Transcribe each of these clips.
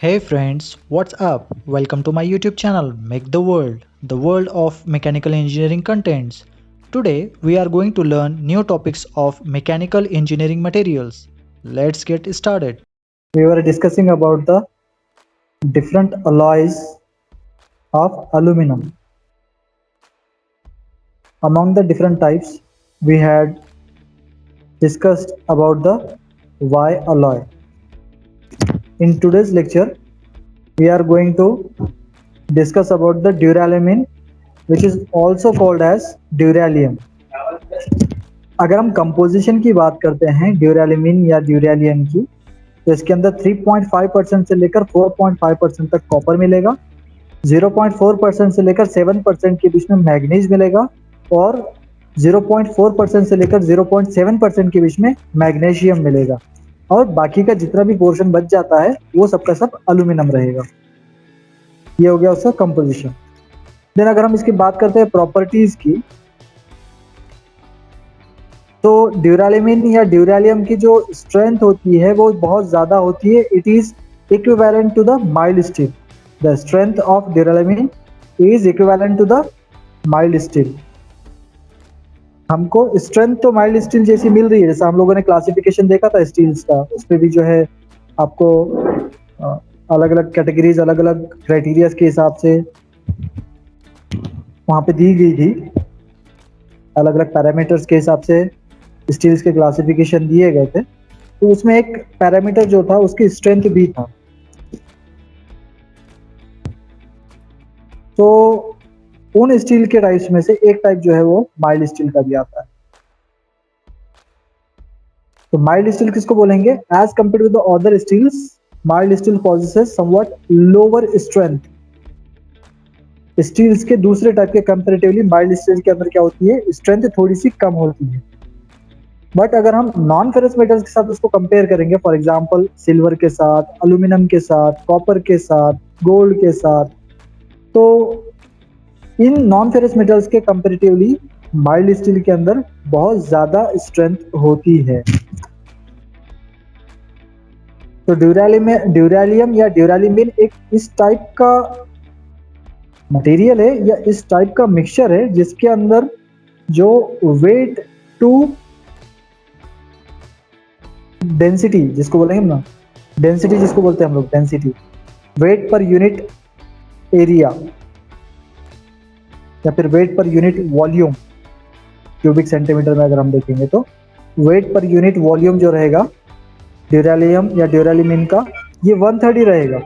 Hey friends, what's up? Welcome to my YouTube channel Make the world of mechanical engineering contents. Today we are going to learn new topics of mechanical engineering materials. Let's get started. We were discussing about the different alloys of aluminum. Among the different types, we had discussed about the Y alloy. In today's lecture, we are going to discuss about the duralumin, which is also called as duralium. अगर हम composition की बात करते हैं ड्यूरालिमिन या ड्यूरालियम की, तो इसके अंदर 3.5% से लेकर 4.5% तक कॉपर मिलेगा, 0.4% से लेकर 7% के बीच में मैग्नीज मिलेगा और 0.4% से लेकर 0.7% के बीच में मैग्नीशियम मिलेगा और बाकी का जितना भी पोर्शन बच जाता है वो सबका सब अल्यूमिनियम रहेगा। ये हो गया उसका कंपोजिशन। देन अगर हम इसकी बात करते हैं प्रॉपर्टीज की, तो ड्यूरालिमिन या ड्यूरालियम की जो स्ट्रेंथ होती है वो बहुत ज़्यादा होती है। It is equivalent to the mild steel. The strength of duralumin is equivalent to the mild steel. हमको स्ट्रेंथ तो माइल्ड स्टील जैसी मिल रही है, जैसा हम लोगों ने क्लासिफिकेशन देखा था स्टील्स का, उसमें भी जो है आपको अलग अलग कैटेगरीज, अलग अलग क्राइटेरियाज के हिसाब से वहाँ पे दी गई थी, अलग अलग पैरामीटर्स के हिसाब से स्टील्स के क्लासिफिकेशन दिए गए थे। तो उसमें एक पैरामीटर जो था उसकी स्ट्रेंथ भी था। तो उन स्टील के टाइप्स में से एक टाइप जो है वो माइल्ड स्टील का भी आता है। तो माइल्ड स्टील किसको बोलेंगे? As compare with the other steels, mild steel possesses somewhat lower strength. Steels के दूसरे टाइप के कंपैरेटिवली माइल्ड स्टील के अंदर क्या होती है, स्ट्रेंथ थोड़ी सी कम होती है। बट अगर हम नॉन फेरस मेटल्स के साथ उसको कंपेयर करेंगे, फॉर एग्जांपल सिल्वर के साथ, एल्यूमिनियम के साथ, कॉपर के साथ, गोल्ड के साथ, तो इन नॉन फेरस मेटल्स के कंपैरेटिवली माइल्ड स्टील के अंदर बहुत ज्यादा स्ट्रेंथ होती है। तो ड्यूरालियम या ड्यूरालिमिन एक इस टाइप का मटेरियल है या इस टाइप का मिक्सचर है जिसके अंदर जो वेट टू डेंसिटी जिसको बोलेंगे ना, डेंसिटी जिसको बोलते हैं हम लोग, density, weight per unit area या फिर wait per unit volume, cubic centimetre में अगर हम देखेंगे तो वेट पर यूनिट वॉल्यूम जो रहेगा ड्यूरालियम या ड्यूरालिमिन का, ये 1/3 ही रहेगा।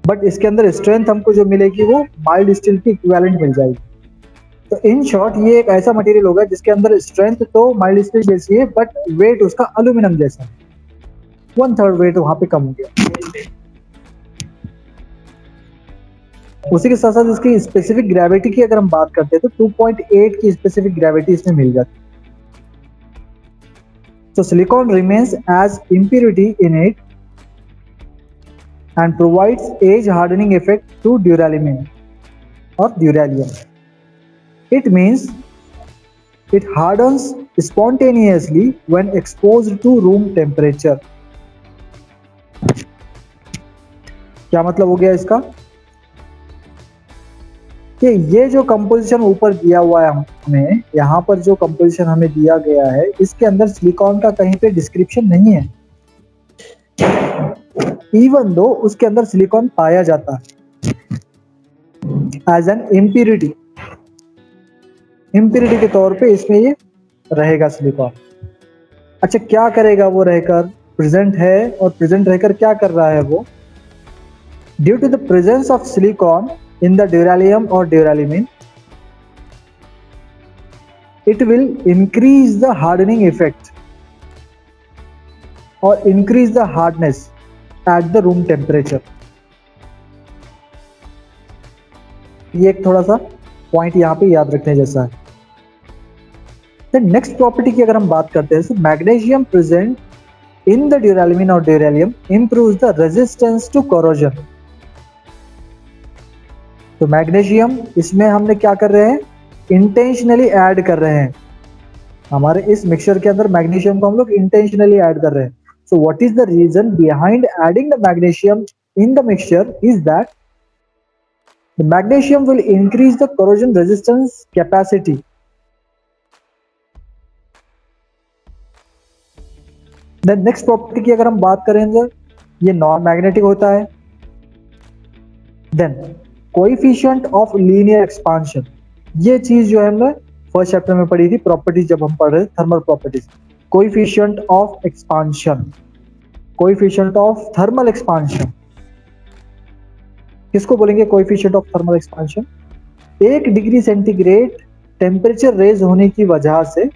बट इसके अंदर स्ट्रेंथ हमको जो मिलेगी वो माइल्ड स्टील की इक्विवेलेंट मिल जाएगी। तो इन शॉर्ट ये एक ऐसा मटेरियल होगा जिसके अंदर स्ट्रेंथ तो माइल्ड स्टील जैसी है बट वेट उसका अल्यूमिनियम जैसा है, 1/3 वेट वहां पे कम हो गया। उसी के साथ साथ इसकी स्पेसिफिक ग्रेविटी की अगर हम बात करते हैं तो 2.8 की स्पेसिफिक ग्रेविटी इसमें मिल जाती है। So silicon remains as impurity in it and provides age hardening effect to duralumin or duralium. It means it hardens spontaneously when exposed to room temperature. क्या मतलब हो गया इसका कि ये जो कंपोजिशन ऊपर दिया हुआ है हमें, यहाँ पर जो कंपोजिशन हमें दिया गया है इसके अंदर सिलिकॉन का कहीं पे डिस्क्रिप्शन नहीं है, इवन दो उसके अंदर सिलिकॉन पाया जाता है एज एन इम्प्योरिटी। इम्प्योरिटी के तौर पे इसमें ये रहेगा सिलिकॉन। अच्छा, क्या करेगा वो रहकर? प्रेजेंट है, और प्रेजेंट रहकर क्या कर रहा है वो? Due to the presence of silicon in the duralium or duralumin, it will increase the hardening effect or increase the hardness at the room temperature. ये एक थोड़ा सा पॉइंट यहाँ पे याद रखने जैसा है। Then next प्रॉपर्टी की अगर हम बात करते हैं, so magnesium present in the duralumin or duralium improves the resistance to corrosion. तो मैग्नीशियम इसमें हमने क्या कर रहे हैं, इंटेंशनली ऐड कर रहे हैं। हमारे इस मिक्सचर के अंदर मैग्नीशियम को हम लोग इंटेंशनली ऐड कर रहे हैं। So what is the reason behind adding the magnesium in the mixture is that the magnesium will increase the corrosion resistance capacity. Then next property की अगर हम बात करें तो ये नॉन मैग्नेटिक होता है. Then coefficient of linear expansion, ये चीज जो है हमने फर्स्ट चैप्टर में पढ़ी थी प्रॉपर्टीज जब हम पढ़ रहे थे thermal properties. Coefficient of expansion, coefficient of thermal expansion, किसको बोलेंगे coefficient of thermal expansion? 1 degree centigrade temperature raise होने की वजह से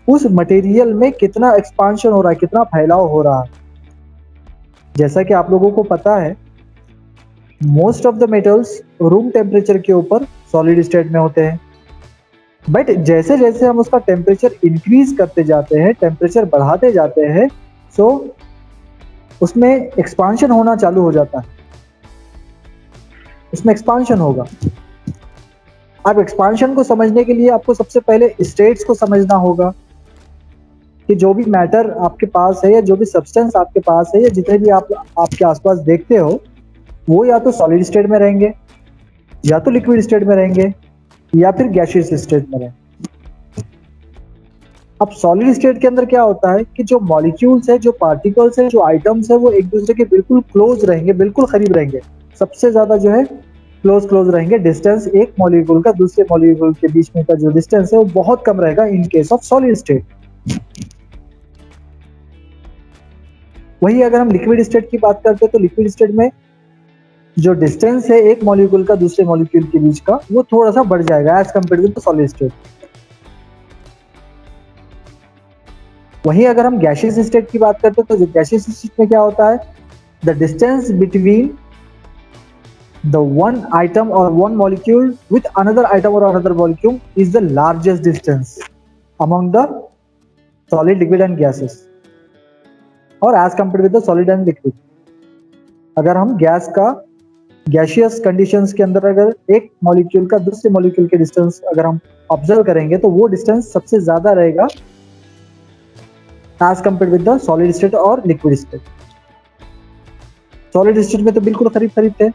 उस मटेरियल में कितना एक्सपांशन हो रहा है, कितना फैलाव हो रहा है. जैसा कि आप लोगों को पता है most of the metals room temperature के ऊपर सॉलिड स्टेट में होते हैं, बट जैसे जैसे हम उसका टेम्परेचर इंक्रीज करते जाते हैं, टेम्परेचर बढ़ाते जाते हैं, सो उसमें एक्सपांशन होना चालू हो जाता है, उसमें एक्सपांशन होगा. अब एक्सपांशन को समझने के लिए आपको सबसे पहले स्टेट्स को समझना होगा कि जो भी मैटर आपके पास है या जो भी सब्सटेंस आपके पास है या जितने भी आप आपके आसपास देखते हो वो या तो सॉलिड स्टेट में रहेंगे, या तो लिक्विड स्टेट में रहेंगे, या फिर गैसियस स्टेट में रहेंगे. अब सॉलिड स्टेट के अंदर क्या होता है कि जो मॉलिक्यूल्स है, जो पार्टिकल्स है, जो आइटम्स है वो एक दूसरे के बिल्कुल क्लोज रहेंगे, बिल्कुल करीब रहेंगे. सबसे ज्यादा जो है क्लोज रहेंगे. डिस्टेंस एक मॉलिक्यूल का दूसरे मॉलिक्यूल के बीच में का जो डिस्टेंस है वो बहुत कम रहेगा in case of solid state. वही अगर हम लिक्विड स्टेट की बात करते हैं तो लिक्विड स्टेट में जो डिस्टेंस है एक मॉलिक्यूल का दूसरे मॉलिक्यूल के बीच का वो थोड़ा सा बढ़ जाएगा as compare with solid state. वहीं अगर हम गैसियस स्टेट की बात करते हैं तो गैसियस स्टेट में क्या होता है, the distance between the one item or one molecule with another item or another molecule is the largest distance among the solid, liquid and gases और as compared with the solid and liquid. अगर हम gas का gaseous conditions के अंदर अगर एक molecule का दूसरे मॉलिक्यूल के डिस्टेंस अगर हम ऑब्जर्व करेंगे तो वो डिस्टेंस सबसे ज्यादा रहेगा as compared with the solid state और liquid state. सॉलिड स्टेट में तो बिल्कुल करीब थे,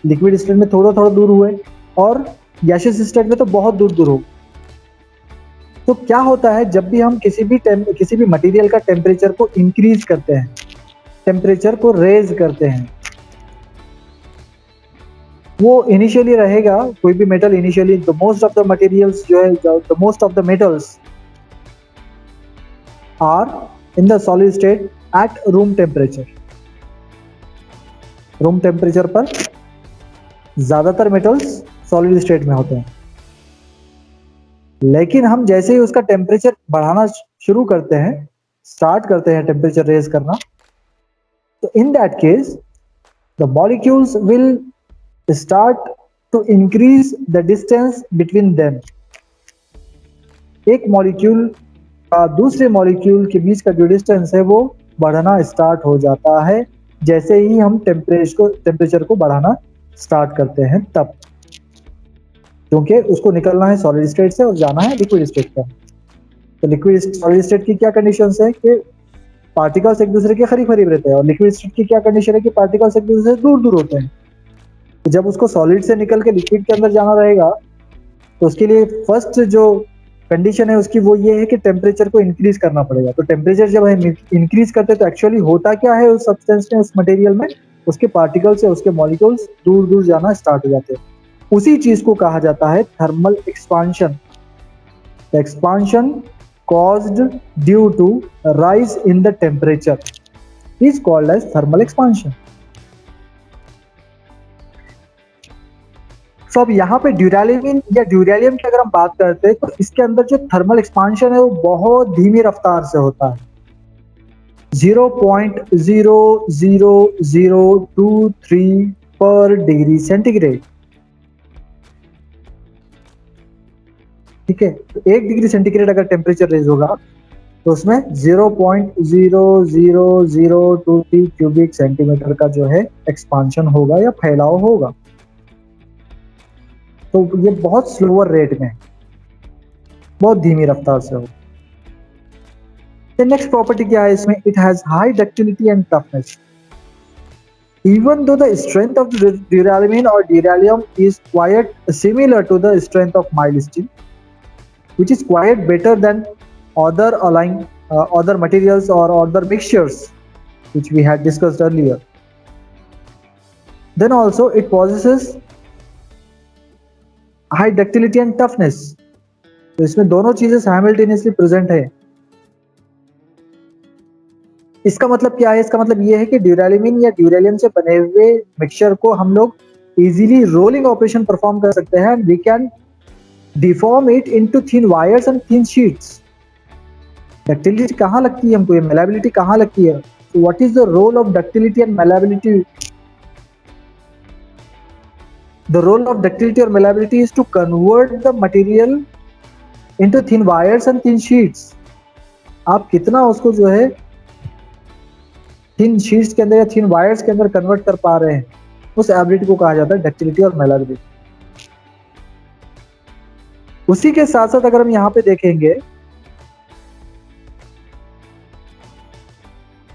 लिक्विड स्टेट में थोड़ा दूर हुए और गैसियस स्टेट में तो बहुत दूर हो. तो क्या होता है जब भी हम किसी भी मटेरियल का टेम्परेचर को इंक्रीज करते हैं, टेम्परेचर को रेज करते हैं, वो इनिशियली रहेगा कोई भी metal initially the most of the materials जो है the most of the metals are in the solid state at room temperature. Room temperature पर ज्यादातर मेटल्स सॉलिड स्टेट में होते हैं. लेकिन हम जैसे ही उसका टेम्परेचर बढ़ाना शुरू करते हैं, स्टार्ट करते हैं टेम्परेचर रेज करना, तो in that case the molecules will start to increase the distance between them. एक मॉलिक्यूल का दूसरे मॉलिक्यूल के बीच का जो डिस्टेंस है वो बढ़ना स्टार्ट हो जाता है जैसे ही हम टेम्परेचर को बढ़ाना स्टार्ट करते हैं तब, क्योंकि उसको निकलना है सॉलिड स्टेट से और जाना है लिक्विड स्टेट पर. तो लिक्विड सॉलिड स्टेट की क्या कंडीशंस है कि पार्टिकल्स एक दूसरे के करीब रहते हैं और लिक्विड स्टेट की क्या कंडीशन है कि पार्टिकल्स एक दूसरे से दूर होते हैं. तो जब उसको सॉलिड से निकल के लिक्विड के अंदर जाना रहेगा तो उसके लिए फर्स्ट जो कंडीशन है उसकी वो ये है कि टेम्परेचर को इंक्रीज करना पड़ेगा. तो टेम्परेचर जब हम इंक्रीज करते हैं तो एक्चुअली होता क्या है उस सब्सटेंस में, उस मटेरियल में, उसके पार्टिकल्स या उसके मॉलिक्यूल्स दूर जाना स्टार्ट हो जाते हैं. उसी चीज को कहा जाता है thermal expansion. The expansion caused due to rise in the temperature is called as thermal expansion. तो अब यहाँ पे ड्यूरेलियम की अगर हम बात करते हैं तो इसके अंदर जो थर्मल एक्सपांशन है वो बहुत धीमी रफ्तार से होता है. 0.00023 पर डिग्री सेंटीग्रेड. ठीक है, तो 1 डिग्री सेंटीग्रेड अगर टेम्परेचर रेज होगा तो उसमें 0.00023 क्यूबिक सेंटीमीटर का जो है एक्सपांशन होगा या फैलाव होगा. तो ये बहुत स्लोअर रेट में, बहुत धीमी रफ्तार से होगा. The next property क्या है इसमें? It has high ductility and toughness. Even though the strength of the duralumin or duralumin is quite similar to the strength of mild steel, which is quite better than other allying other materials or other mixtures which we had discussed earlier. Then also it possesses high ductility and toughness. तो इसमें दोनों चीजें simultaneously present है। इसका मतलब क्या है? इसका मतलब ये है कि ड्यूराल्यूमिन या ड्यूरेलियम से बने हुए मिक्सचर को हम लोग इजीली रोलिंग ऑपरेशन परफॉर्म कर सकते हैं and we can deform it into thin wires and thin sheets. Ductility कहाँ लगती है हमको? ये मेलाबिलिटी कहाँ लगती है? What is the role of ductility and malleability? The role of ductility or malleability is to convert the material into thin wires and thin sheets. आप कितना उसको जो है thin sheets के अंदर या thin wires के अंदर कन्वर्ट कर पा रहे हैं, उस एबिलिटी को कहा जाता है डक्टिलिटी और malleability। उसी के साथ साथ अगर हम यहाँ पे देखेंगे,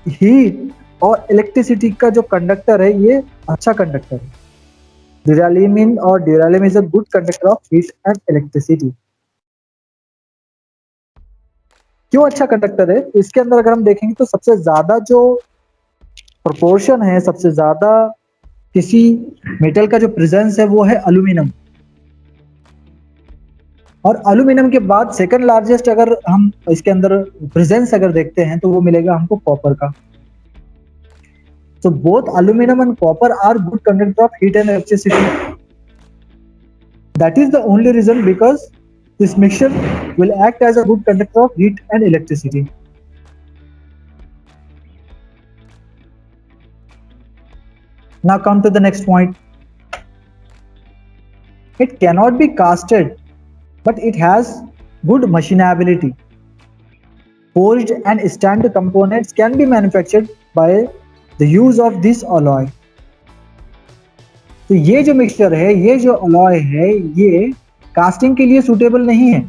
हीट और इलेक्ट्रिसिटी का जो कंडक्टर है ये अच्छा कंडक्टर है। ड्यूराल्यूमिन और duralium is a good conductor of heat and electricity. क्यों अच्छा कंडक्टर है? इसके अंदर अगर हम देखेंगे तो सबसे ज्यादा जो प्रोपोर्शन है, सबसे ज्यादा किसी मेटल का जो प्रेजेंस है वो है एल्यूमिनियम, और एल्यूमिनियम के बाद सेकंड लार्जेस्ट अगर हम इसके अंदर प्रेजेंस अगर देखते हैं तो वो मिलेगा हमको कॉपर का। So both aluminum and copper are good conductor of heat and electricity. That is the only reason because this mixture will act as a good conductor of heat and electricity. Now come to the next point. It cannot be casted, but it has good machinability. Forged and stamped components can be manufactured by the use of this alloy. तो ये जो mixture है, ये जो alloy है, ये casting के लिए सूटेबल नहीं है,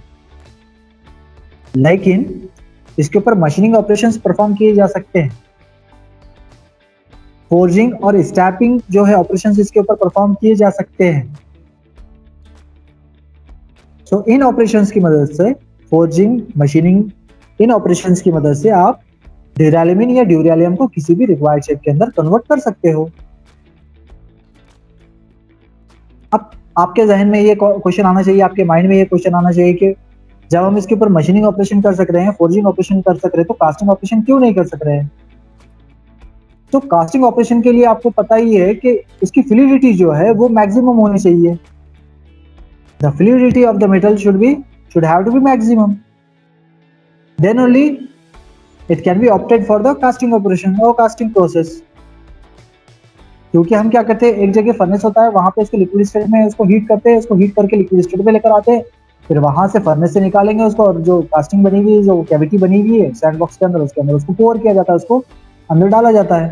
लेकिन इसके ऊपर मशीनिंग ऑपरेशंस परफॉर्म किए जा सकते हैं। फोर्जिंग और स्टैपिंग जो है ऑपरेशंस इसके ऊपर परफॉर्म किए जा सकते हैं। सो इन ऑपरेशंस की मदद से, फोर्जिंग, मशीनिंग, इन ऑपरेशंस की मदद से आप ड्यूराल्यूमिन या ड्यूरेलियम को किसी भी रिक्वायर्ड शेप के अंदर कन्वर्ट कर सकते हो। अब आपके जहन में ये क्वेश्चन आना चाहिए, आपके माइंड में ये क्वेश्चन आना चाहिए कि जब हम इसके ऊपर मशीनिंग ऑपरेशन कर सक रहे हैं, फोर्जिंग ऑपरेशन कर सक रहे हैं, तो कास्टिंग ऑपरेशन क्यों नहीं कर सक रहे हैं? तो कास्टिंग ऑपरेशन के लिए आपको पता ही है कि उसकी फ्लूइडिटी जो है वो मैक्सिमम होनी चाहिए। The fluidity of the metal should have to be maximum. Then only it can be opted for the casting operation or casting process. क्योंकि हम क्या करते हैं, एक जगह फर्नेस होता है, वहां पे उसको लिक्विड स्टेट में उसको हीट करते हैं, उसको हीट करके लिक्विड स्टेट में लेकर आते हैं, फिर वहां से फर्नेस से निकालेंगे उसको, और जो कास्टिंग बनी हुई है, जो कैविटी बनी हुई है सैंड बॉक्स के अंदर, उसके अंदर उसको पोर किया जाता है, उसको अंदर डाला जाता है।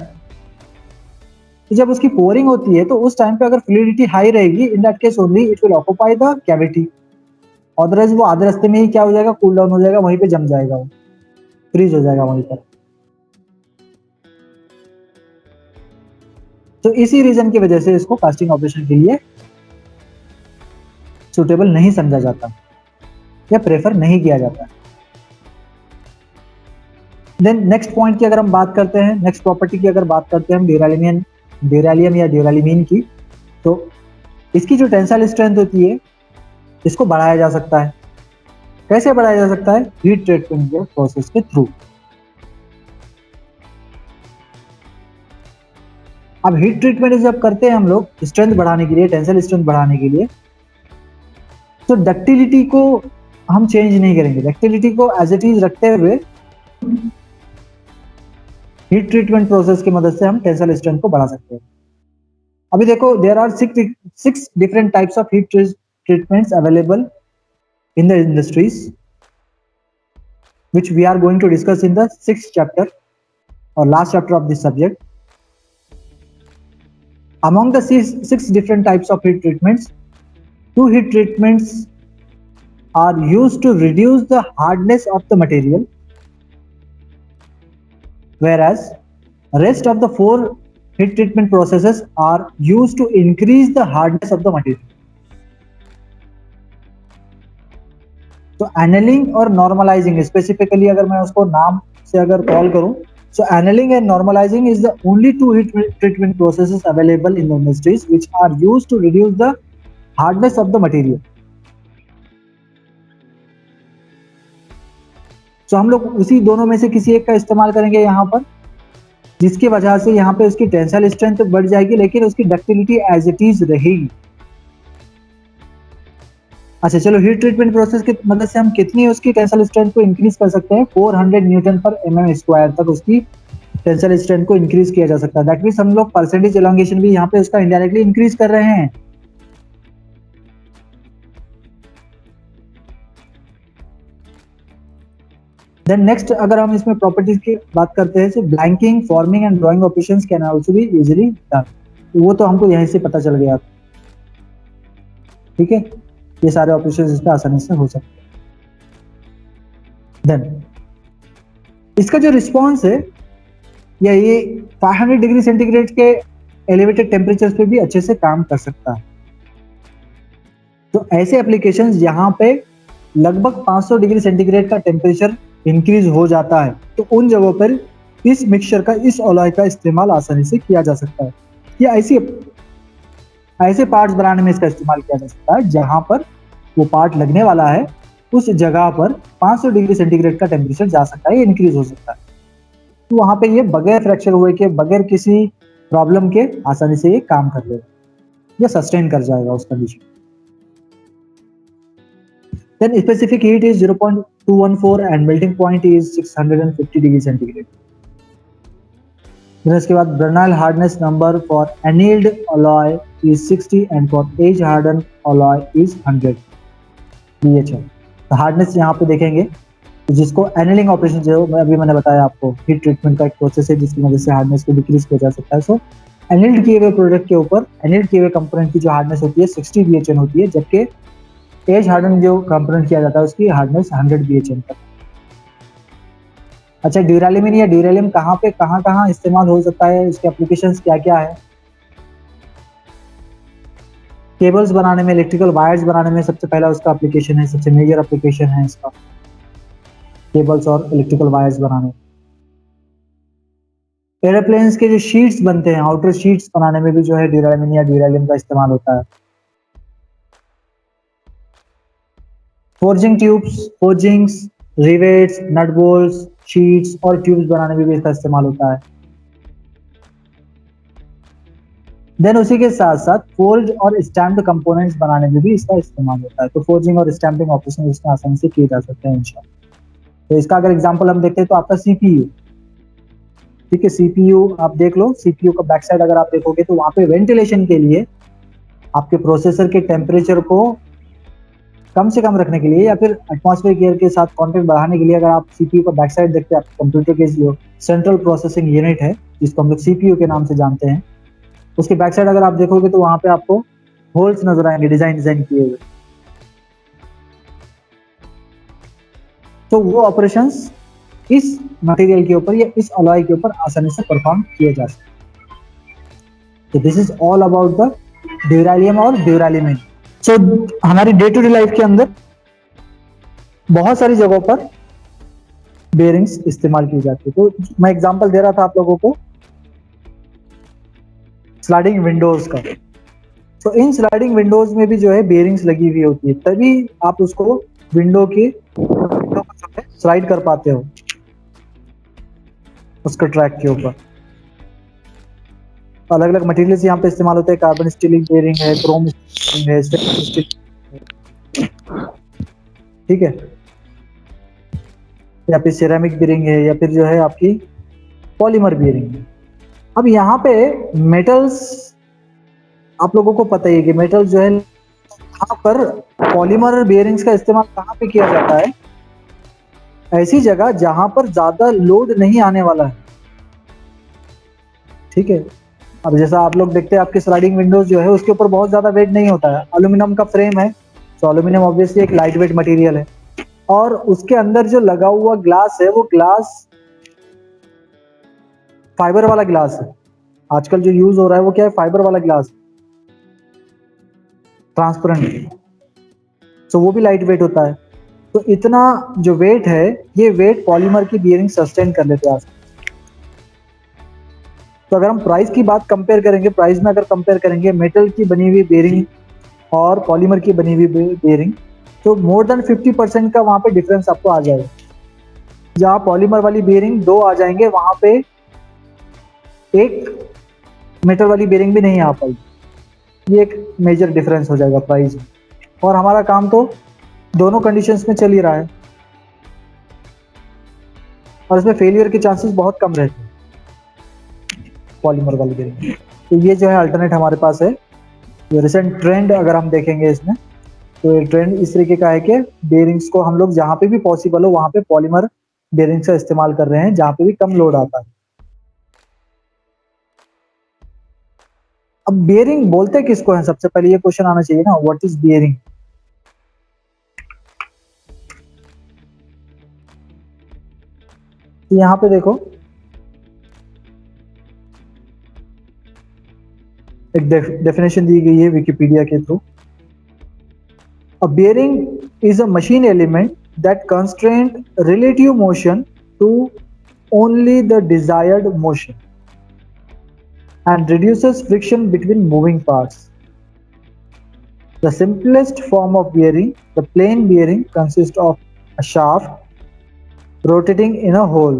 तो जब उसकी पोरिंग होती है तो उस टाइम पे अगर फ्लूइडिटी हाई रहेगी, इन that case only it will occupy the cavity, otherwise वो आधे रास्ते में ही क्या हो जाएगा, कूल डाउन हो जाएगा, वहीं पे जम जाएगा, वो फ्रीज हो जाएगा वहीं पर। तो इसी रीजन की वजह से इसको कास्टिंग ऑपरेशन के लिए सुटेबल नहीं समझा जाता या प्रेफर नहीं किया जाता। देन नेक्स्ट पॉइंट की अगर हम बात करते हैं, नेक्स्ट प्रॉपर्टी की अगर बात करते हैं हम ड्यूरालियम या ड्यूराल्यूमिन की, तो इसकी जो टेंसाइल स्ट्रेंथ होती है इसको बढ़ाया जा सकता है। कैसे बढ़ाया जा सकता है? हीट ट्रीटमेंट के प्रोसेस के थ्रू। अब हीट ट्रीटमेंट जब करते हैं हम लोग स्ट्रेंथ बढ़ाने के लिए, टेंसाइल स्ट्रेंथ बढ़ाने के लिए, तो डक्टिलिटी को हम चेंज नहीं करेंगे, डक्टिलिटी को एज इट इज रखते हुए हीट ट्रीटमेंट प्रोसेस की मदद से हम टेंसाइल स्ट्रेंथ को बढ़ा सकते हैं। अभी देखो, there are 6 different types of heat treatments available in the industries, which we are going to discuss in the 6th chapter or last chapter of this subject. Among the six different types of heat treatments, 2 heat treatments are used to reduce the hardness of the material, whereas rest of the four heat treatment processes are used to increase the hardness of the material. तो एनलिंग और normalising, specifically अगर मैं उसको नाम से अगर call करूं, so annealing and normalizing is the only two heat treatment processes available in the industries which are used to reduce the hardness of the material. So हम लोग उसी दोनों में से किसी एक का इस्तेमाल करेंगे यहाँ पर, जिसकी वजह से यहाँ पे उसकी टेंसाइल स्ट्रेंथ बढ़ जाएगी लेकिन उसकी डक्टिलिटी एज इट इज रहेगी. अच्छा चलो, हीट ट्रीटमेंट प्रोसेस की मदद से हम कितनी उसकी टेंसाइल स्ट्रेंथ को इंक्रीज कर सकते हैं? 400 न्यूटन पर mm स्क्वायर तक उसकी टेंसाइल स्ट्रेंथ को इंक्रीज किया जा सकता है. दैट मींस हम लोग परसेंटेज एलोंगेशन भी यहाँ पे उसका इनडायरेक्टली इंक्रीज कर रहे हैं. देन नेक्स्ट अगर हम इसमें प्रॉपर्टीज की बात करते हैं, तो blanking, forming and drawing operations can also be easily done. वो तो हमको यहीं से पता चल गया. ठीक है, ये सारे ऑपरेशंस इसमें आसानी से हो सकते हैं. देन इसका जो रिस्पॉन्स है, या ये 500 डिग्री सेंटीग्रेड के एलिवेटेड टेम्परेचर पे भी अच्छे से काम कर सकता है. तो ऐसे एप्लीकेशंस जहां पे लगभग 500 डिग्री सेंटीग्रेड का टेम्परेचर इंक्रीज हो जाता है, तो उन जगहों पर इस मिक्सचर का, इस अलॉय का इस्तेमाल आसानी से किया जा सकता है. या ऐसे पार्ट्स बनाने में इसका इस्तेमाल किया जा सकता है जहां पर वो पार्ट लगने वाला है उस जगह पर 500 डिग्री सेंटीग्रेड का टेम्परेचर जा सकता है, इंक्रीज हो सकता है. तो वहां पे ये बगैर फ्रैक्चर हुए के, बगैर किसी प्रॉब्लम के आसानी से ये काम कर लेगा या सस्टेन कर जाएगा उस condition. Then specific heat is 0.214 and melting point is 650 degree centigrade. फिर इसके बाद Bernal hardness number for annealed alloy is 60 and for edge hardened alloy is 100 BHM. तो हार्डनेस यहाँ पे देखेंगे, जिसको एनेलिंग ऑपरेशन जो मैंने बताया आपको, हीट ट्रीटमेंट का एक प्रोसेस है जिसकी वजह से हार्डनेस को डिक्रीज किया जा सकता है. सो एनेल्ड किए हुए प्रोडक्ट के ऊपर, एनेल्ड किए हुए कंपोनेंट की जो हार्डनेस होती है 60 BHM होती है, जबकि एज हार्डन जो कंपोनेंट किया जाता है उसकी हार्डनेस 100 BHM तक. अच्छा, ड्यूरालिमिन या ड्यूरेलियम कहाँ इस्तेमाल हो सकता है, इसके एप्लीकेशंस क्या-क्या है? केबल्स बनाने में, इलेक्ट्रिकल वायर्स बनाने में सबसे पहला उसका एप्लीकेशन है, सबसे मेजर एप्लीकेशन है इसका, केबल्स और इलेक्ट्रिकल वायर्स बनाने. एरोप्लेन्स के जो शीट्स बनते हैं, आउटर शीट्स बनाने में भी जो है ड्यूरालिमिन या ड्यूरेलियम का इस्तेमाल होता है. Forging tubes, forgings, rivets, nut bolts, sheets और ट्यूब्स बनाने में भी इसका इस्तेमाल होता है. देन उसी के साथ साथ फोल्ड और स्टैम्प्ड कंपोनेंट्स बनाने में भी इसका इस्तेमाल होता है. तो फोर्जिंग और स्टैम्पिंग ऑपरेशन इसमें आसानी से किए जा सकते हैं इंशाल्लाह. तो इसका अगर एग्जांपल हम देखते हैं तो आपका सीपीयू, ठीक है, सीपीयू आप देख लो. सीपीयू का बैक साइड अगर आप देखोगे तो वहां पे वेंटिलेशन के लिए, आपके प्रोसेसर के टेम्परेचर को कम से कम रखने के लिए या फिर एटमॉस्फेरिक एयर के साथ कांटेक्ट बढ़ाने के लिए, अगर आप सीपीयू का बैक साइड देखते हैं, आप कंप्यूटर के जो सेंट्रल प्रोसेसिंग यूनिट है जिसको हम लोग सीपीयू के नाम से जानते हैं, उसके बैक साइड अगर आप देखोगे तो वहां पे आपको होल्स नजर आएंगे डिजाइन किए हुए. तो वो ऑपरेशंस इस मटेरियल के ऊपर या इस अलॉय के ऊपर आसानी से परफॉर्म किए जा सकते हैं. तो this is all about the duralium और ड्यूरालिमिन. सो हमारी डे टू डे लाइफ के अंदर बहुत सारी जगहों पर बेयरिंग्स इस्तेमाल की जाती है. तो मैं एग्जांपल दे रहा था आप लोगों को स्लाइडिंग विंडोज का. तो इन स्लाइडिंग विंडोज में भी जो है बेयरिंग्स लगी हुई होती है, तभी आप उसको विंडो के स्लाइड कर पाते हो उसके ट्रैक के ऊपर. अलग अलग मटेरियल्स यहाँ पे इस्तेमाल होते हैं. कार्बन स्टील बेयरिंग है, क्रोम स्टील है, स्टेनलेस स्टील, ठीक है, या फिर सिरेमिक बेयरिंग है, या फिर जो है आपकी पॉलीमर बेयरिंग है. अब यहाँ पे मेटल्स, आप लोगों को पता ही है कि मेटल जो है, यहाँ पर पॉलीमर बेयरिंग्स का इस्तेमाल कहाँ पे किया जाता है? ऐसी जगह जहां पर ज्यादा लोड नहीं आने वाला है, ठीक है. अब जैसा आप लोग देखते हैं, आपके स्लाइडिंग विंडोज जो है उसके ऊपर बहुत ज्यादा वेट नहीं होता है, एल्यूमिनियम का फ्रेम है. तो एल्यूमिनियम ऑब्वियसली एक लाइट वेट मटेरियल है, और उसके अंदर जो लगा हुआ ग्लास है वो ग्लास फाइबर वाला ग्लास है। आजकल जो यूज हो रहा है वो क्या है, फाइबर वाला ग्लास, ट्रांसपेरेंट, तो वो भी लाइट वेट होता है। तो इतना जो वेट है, ये वेट पॉलीमर की बियरिंग सस्टेन कर लेते हैं आज। तो अगर हम प्राइस की बात कंपेयर करेंगे, प्राइस में अगर कंपेयर करेंगे मेटल की बनी हुई बेरिंग और पॉलीमर की बनी हुई बेरिंग, तो मोर देन 50% का वहां पे डिफरेंस आपको आ जाएगा। जहां पॉलीमर वाली बेरिंग 2 आ जाएंगे, वहां पे एक मेटल वाली बेरिंग भी नहीं आ पाएगी। ये एक मेजर डिफरेंस हो जाएगा प्राइस में। और हमारा काम तो दोनों कंडीशंस में चल ही रहा है, और इसमें फेलियर के चांसेस बहुत कम रहते हैं पॉलीमर वाली बेरिंग। तो ये जो है अल्टरनेट हमारे पास है। ये रिसेंट ट्रेंड अगर हम देखेंगे इसमें, तो ये ट्रेंड इस तरीके का है कि बेरिंग्स को हम लोग जहाँ पे भी पॉसिबल हो वहाँ पे पॉलीमर बेरिंग्स का इस्तेमाल कर रहे हैं, जहाँ पे भी कम लोड आता है। अब बेरिंग बोलते किसको है, सबसे पहले ये क्वेश्चन आना चाहिए ना, व्हाट इज बेरिंग। तो यहाँ पे देखो एक डेफिनेशन दी गई है विकिपीडिया के through. A bearing is a machine element that constrains relative motion to only the desired motion and reduces friction between moving parts. The simplest form of bearing, the plain bearing, consists of a shaft rotating in a hole.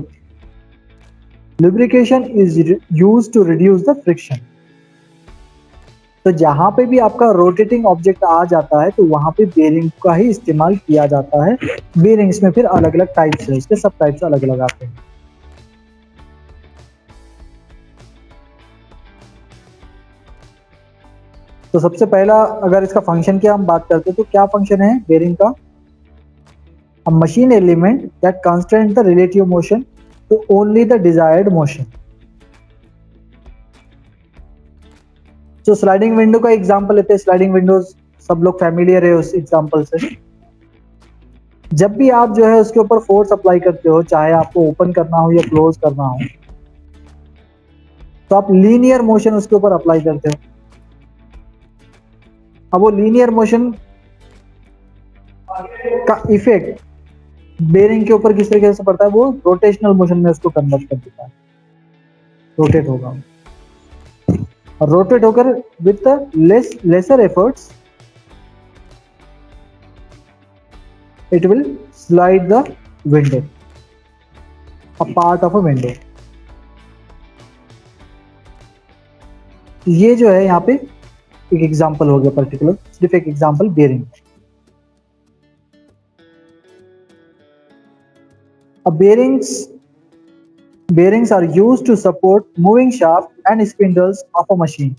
Lubrication is used to reduce the friction. तो जहां पे भी आपका rotating object आ जाता है, तो वहां पे बेरिंग का ही इस्तेमाल किया जाता है। बेरिंग्स में फिर अलग अलग टाइप्स है, इसके सब टाइप्स अलग अलग आते हैं। तो सबसे पहला अगर इसका फंक्शन की हम बात करते हैं, तो क्या फंक्शन है बेरिंग का, a machine element that constraint the relative motion to only the desired motion. जो स्लाइडिंग विंडो का एग्जांपल लेते हैं, स्लाइडिंग विंडोज सब लोग फैमिलियर है उस एग्जांपल से। जब भी आप जो है उसके ऊपर फोर्स अप्लाई करते हो, चाहे आपको ओपन करना हो या क्लोज करना हो, तो आप लीनियर मोशन उसके ऊपर अप्लाई करते हो। अब वो लीनियर मोशन का इफेक्ट बेरिंग के ऊपर किस तरीके से पड़ता है, वो रोटेशनल मोशन में उसको कन्वर्ट कर देता है। रोटेट होगा, और रोटेट होकर with lesser efforts it will slide the window, a part of a window। ये जो है यहाँ पे एक एग्जांपल हो गया पर्टिकुलर, सिर्फ एक एग्जांपल बेरिंग। अब bearings are used to support moving shaft and spindles of a machine.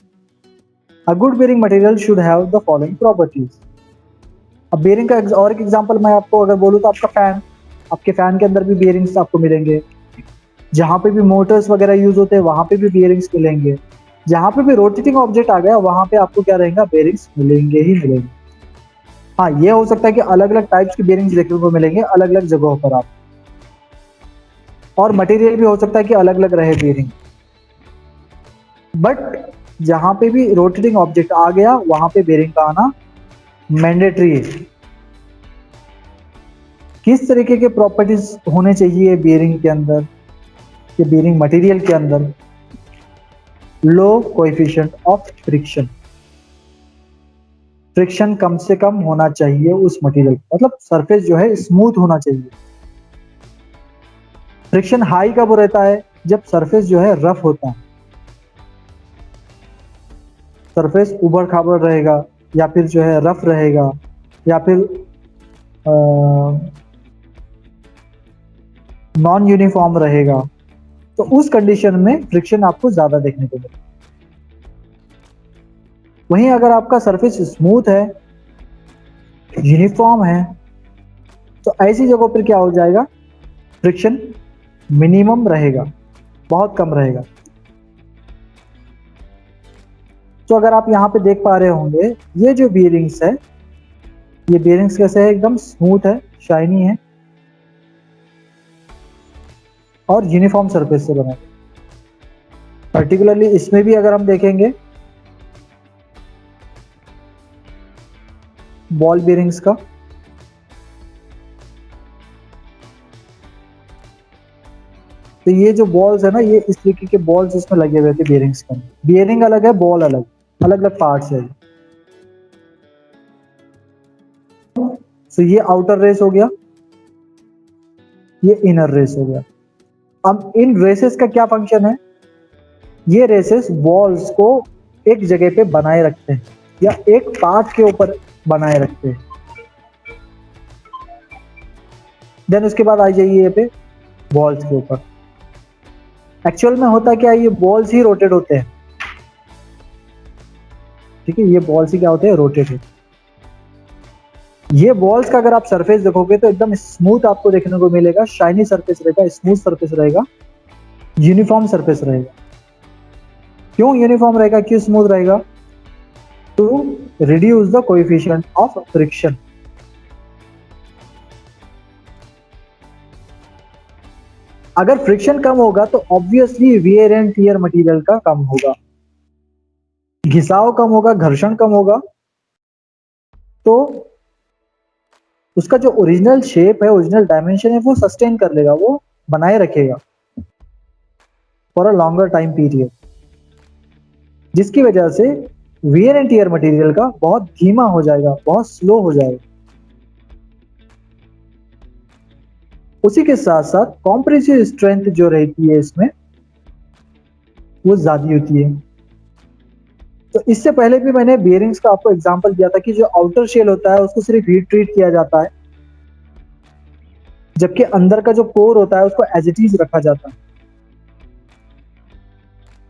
A good bearing material should have the following properties। अब बेरिंग का और एक एग्जांपल मैं आपको अगर बोलूँ, तो आपका फैन, आपके फैन के अंदर भी बेरिंग्स आपको मिलेंगे। जहां पे भी मोटर्स वगैरह यूज होते हैं वहां पे भी बेरिंग्स मिलेंगे। जहां पे भी रोटेटिंग ऑब्जेक्ट आ गया वहां पे आपको क्या रहेगा, बेरिंग्स मिलेंगे ही मिलेंगे। हाँ, ये हो सकता है कि अलग अलग टाइप्स के बेरिंग्स देखने को मिलेंगे अलग अलग जगहों पर आप, और मटेरियल भी हो सकता है कि अलग अलग रहे बेरिंग। बट जहां पे भी रोटेटिंग ऑब्जेक्ट आ गया वहां पे बेरिंग का आना मैंडेटरी है। किस तरीके के प्रॉपर्टीज होने चाहिए बेरिंग के अंदर, ये बेरिंग मटेरियल के अंदर, लो कोएफिशिएंट ऑफ फ्रिक्शन, फ्रिक्शन कम से कम होना चाहिए उस मटेरियल, मतलब सरफेस जो है स्मूथ होना चाहिए। फ्रिक्शन हाई कब रहता है, जब सरफेस जो है रफ होता है, सरफेस उबड़ खाबड़ रहेगा या फिर जो है रफ रहेगा या फिर नॉन यूनिफॉर्म रहेगा, तो उस कंडीशन में फ्रिक्शन आपको ज्यादा देखने को मिलेगा। वहीं अगर आपका सरफेस स्मूथ है, यूनिफॉर्म है, तो ऐसी जगहों पर क्या हो जाएगा, फ्रिक्शन मिनिमम रहेगा, बहुत कम रहेगा। तो अगर आप यहाँ पे देख पा रहे होंगे, ये जो बेरिंग्स है, ये बेरिंग्स कैसे है, एकदम स्मूथ है, शाइनी है और यूनिफॉर्म सरफेस से बना है। पर्टिकुलरली इसमें भी अगर हम देखेंगे बॉल बेरिंग्स का, तो ये जो बॉल्स है ना, ये इस तरीके के बॉल्स इसमें लगे हुए थे बेरिंग्स के अंदर। बेरिंग अलग है, बॉल अलग, अलग अलग पार्ट्स है। तो ये आउटर रेस हो गया, ये इनर रेस हो गया। अब इन रेसेस का क्या फंक्शन है? ये रेसेस बॉल्स को एक जगह पे बनाए रखते हैं या एक पार्ट के ऊपर बनाए रखते हैं। देन उसके बाद आ जाइए ये पे बॉल्स के ऊपर। एक्चुअल में होता क्या है, ये बॉल्स ही रोटेट होते हैं। ठीक है, ये बॉल्स ही क्या होते हैं, रोटेट होते हैं। ये बॉल्स का अगर आप सरफेस देखोगे तो एकदम स्मूथ आपको देखने को मिलेगा, शाइनी सरफेस रहेगा, स्मूथ सरफेस रहेगा, यूनिफॉर्म सरफेस रहेगा। क्यों यूनिफॉर्म रहेगा, क्यों स्मूथ रहेगा? To reduce the coefficient of friction. अगर फ्रिक्शन कम होगा तो obviously wear and tear material का कम होगा, घिसाव कम होगा, घर्षण कम होगा, तो उसका जो ओरिजिनल शेप है, ओरिजिनल डायमेंशन है, वो सस्टेन कर लेगा, वो बनाए रखेगा for a longer time period, जिसकी वजह से वियर एंड टियर मटेरियल का बहुत धीमा हो जाएगा, बहुत स्लो हो जाएगा। उसी के साथ साथ कॉम्प्रेसिव स्ट्रेंथ जो रहती है इसमें, वो ज्यादा होती है। तो इससे पहले भी मैंने बियरिंग्स का आपको एग्जांपल दिया था कि जो आउटर शेल होता है उसको सिर्फ हीट ट्रीट किया जाता है, जबकि अंदर का जो कोर होता है उसको एज इट इज रखा जाता है।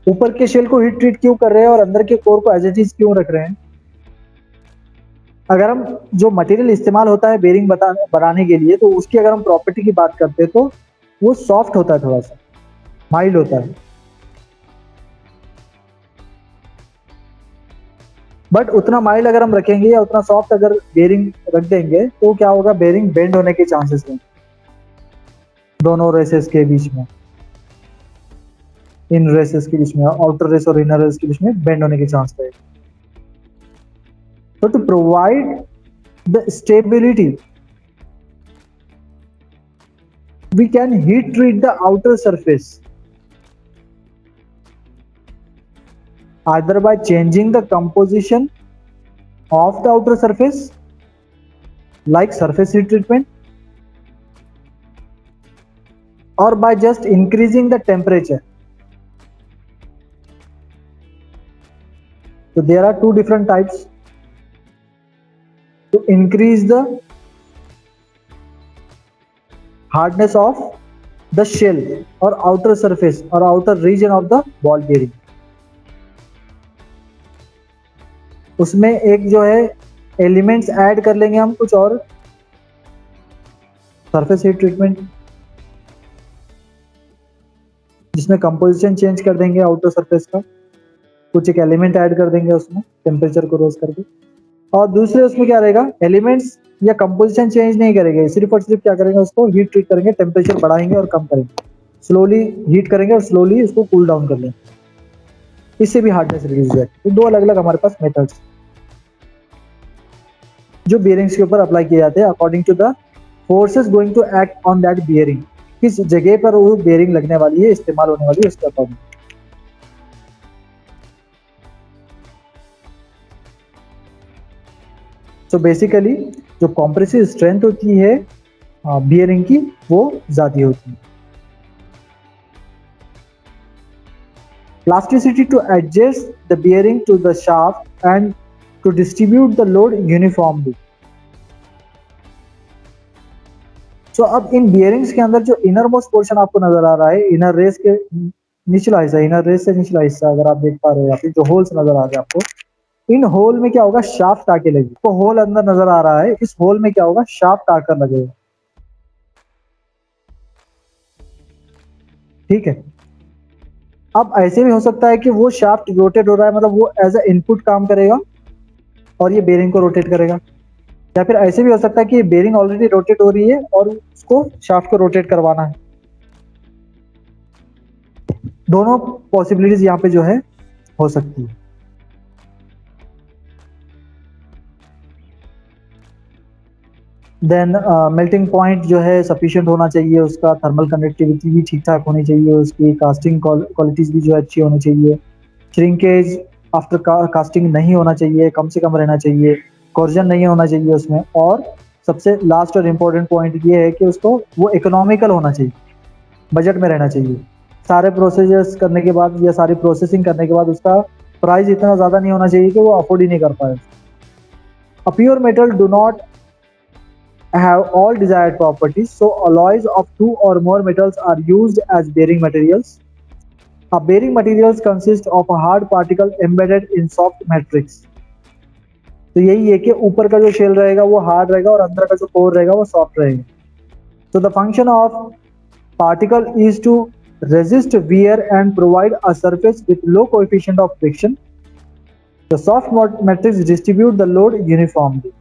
ऊपर के शेल को हीट ट्रीट क्यों कर रहे हैं और अंदर के कोर को एज इट इज क्यों रख रहे हैं? अगर हम जो मटेरियल इस्तेमाल होता है बेरिंग बनाने के लिए, तो उसकी अगर हम प्रॉपर्टी की बात करते हैं तो वो सॉफ्ट होता है, थोड़ा सा माइल्ड होता है। बट उतना माइल्ड अगर हम रखेंगे या उतना सॉफ्ट अगर बेरिंग रख देंगे तो क्या होगा, बेरिंग बेंड होने के चांसेस हैं दोनों रेसेस के बीच में, इन रेसेस के बीच में, आउटर रेस और इनर रेस के बीच में बेंड होने के चांस है। So to provide the stability, we can heat treat the outer surface either by changing the composition of the outer surface like surface heat treatment, or by just increasing the temperature. So there are two different types. To increase the hardness of the shell or outer surface or outer region of the ball bearing, उसमें एक जो है elements add कर लेंगे हम कुछ और, surface heat treatment, जिसमें कंपोजिशन चेंज कर देंगे आउटर सरफेस का, कुछ एक एलिमेंट ऐड कर देंगे उसमें टेम्परेचर को रेज करके। और दूसरे उसमें क्या रहेगा, एलिमेंट्स या कंपोजिशन चेंज नहीं करेंगे, सिर्फ और सिर्फ क्या करेंगे, उसको हीट ट्रीट करेंगे, टेम्परेचर बढ़ाएंगे और कम करेंगे, स्लोली हीट करेंगे और स्लोली उसको कूल डाउन कर लेंगे, इससे भी हार्डनेस रिड्यूस हो जाएगी। तो दो अलग अलग हमारे पास मेथड्स जो बियरिंग्स के ऊपर अप्लाई किए जाते हैं according to the forces going to act on that bearing, किस जगह पर वो बियरिंग लगने वाली है, इस्तेमाल होने वाली है, उसके अकॉर्डिंग। सो बेसिकली जो कॉम्प्रेसिव स्ट्रेंथ होती है बियरिंग की, वो ज्यादा होती है। Plasticity to adjust the bearing to the shaft and to distribute the load uniformly. So अब इन बियरिंग्स के अंदर जो इनर मोस्ट पोर्शन आपको नजर आ रहा है, इनर रेस के निचला हिस्सा, इनर रेस से निचला हिस्सा अगर आप देख पा रहे हो, यहाँ पे जो होल्स नजर आ रहे हैं आपको, इन होल में क्या होगा, शाफ्ट आके लगेगा। तो होल अंदर नजर आ रहा है, इस होल में क्या होगा, शाफ्ट आकर लगेगा। ठीक है, अब ऐसे भी हो सकता है कि वो शाफ्ट रोटेट हो रहा है, मतलब वो एज ए इनपुट काम करेगा और ये बेरिंग को रोटेट करेगा, या फिर ऐसे भी हो सकता है कि बेरिंग ऑलरेडी रोटेट हो रही है और उसको शाफ्ट को रोटेट करवाना है। दोनों पॉसिबिलिटीज यहाँ पे जो है हो सकती है। देन मेल्टिंग पॉइंट जो है सफिशिएंट होना चाहिए, उसका थर्मल कंडक्टिविटी भी ठीक ठाक होनी चाहिए, उसकी कास्टिंग क्वालिटीज भी जो है अच्छी होनी चाहिए, श्रिंकेज आफ्टर कास्टिंग नहीं होना चाहिए, कम से कम रहना चाहिए, कोर्जन नहीं होना चाहिए उसमें, और सबसे लास्ट और इम्पोर्टेंट पॉइंट ये है कि उसको वो इकोनॉमिकल होना चाहिए, बजट में रहना चाहिए। सारे प्रोसीजर्स करने के बाद या सारी प्रोसेसिंग करने के बाद उसका प्राइस इतना ज़्यादा नहीं होना चाहिए कि वो अफोर्ड ही नहीं कर पाए। A pure metal do not have all desired properties, so alloys of two or more metals are used as bearing materials. A bearing materials consist of a hard particle embedded in soft matrix. तो यही है कि ऊपर का जो shell रहेगा वो hard रहेगा और अंदर का जो कोर रहेगा वो सॉफ्ट रहेगा। So the function of particle is to resist wear and provide a surface with low coefficient of friction. The soft matrix distribute the load uniformly.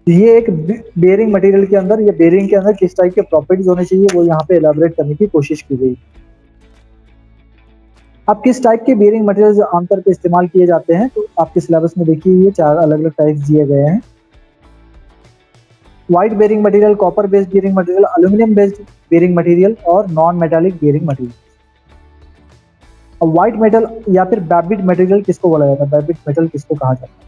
ये एक बेयरिंग मटेरियल के अंदर या बेयरिंग के अंदर किस टाइप के प्रॉपर्टीज होने चाहिए वो यहाँ पे एलाबोरेट करने की कोशिश की गई। अब किस टाइप के बेयरिंग मटेरियल आमतौर पे इस्तेमाल किए जाते हैं, तो आपके सिलेबस में देखिए ये 4 अलग अलग टाइप्स दिए गए हैं। White bearing material, copper based bearing material, aluminium based bearing material और नॉन मेटालिक बेयरिंग मटेरियल। अब व्हाइट मेटल या फिर बैबिट मटेरियल किसको बोला जाता है, बैबिट मेटल किसको कहा जाता है?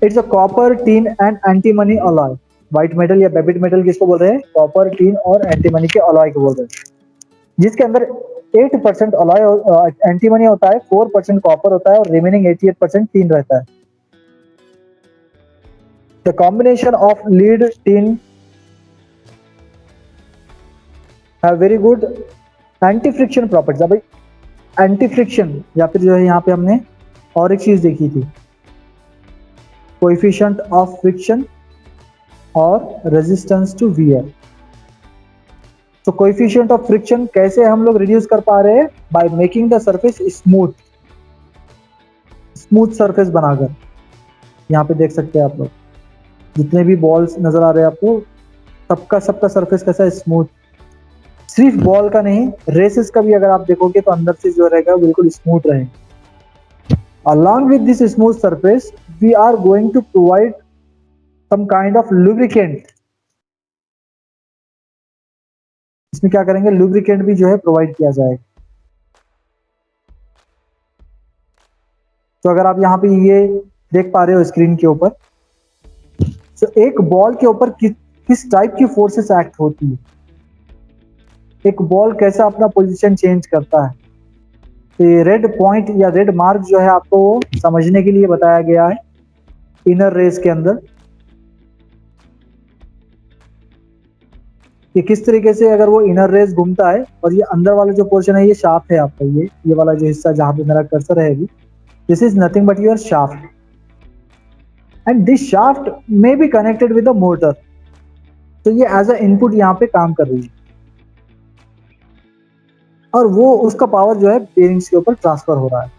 It's a copper, tin and antimony alloy. White metal या बैबिट मेटल किसको बोल रहे हैं? कॉपर, टीन और एंटीमनी के अलॉय को बोल रहे हैं, जिसके अंदर 8% अलॉय एंटीमनी होता है, 4% कॉपर होता है और रिमेनिंग 88% टीन रहता है। The combination of lead tin have very good anti friction properties. अब एंटी फ्रिक्शन या फिर जो है यहाँ पे हमने और एक चीज देखी थी, कोएफिशिएंट ऑफ फ्रिक्शन और रेजिस्टेंस टू वियर। तो कोएफिशिएंट ऑफ फ्रिक्शन कैसे हम लोग रिड्यूस कर पा रहे हैं? By making the surface smooth, smooth surface बनाकर। यहाँ पे देख सकते हैं आप लोग, जितने भी बॉल्स नजर आ रहे हैं आपको, सबका सरफेस कैसा है? स्मूथ। सिर्फ बॉल का नहीं, रेसेस का भी अगर आप देखोगे तो अंदर से जो रहेगा बिल्कुल स्मूथ रहेगा। Along with this smooth surface, we are going to provide some kind of lubricant. इसमें क्या करेंगे? लुब्रिकेंट भी जो है प्रोवाइड किया जाएगा। तो अगर आप यहाँ पे ये देख पा रहे हो स्क्रीन के ऊपर, तो एक बॉल के ऊपर किस टाइप की फोर्सेस एक्ट होती है, एक बॉल कैसा अपना पोजीशन चेंज करता है। तो ये रेड पॉइंट या रेड मार्क जो है आपको समझने के लिए बताया गया है इनर रेस के अंदर, कि किस तरीके से अगर वो इनर रेस घूमता है, और ये अंदर वाला जो पोर्शन है ये शाफ्ट है आपका, ये वाला जो हिस्सा जहां पे मेरा कर्सर है अभी, this is nothing but your shaft, and this shaft may be connected with the motor. तो ये एज अ इनपुट यहाँ पे काम कर रही है और वो उसका पावर जो है बेरिंग्स के ऊपर ट्रांसफर हो रहा है।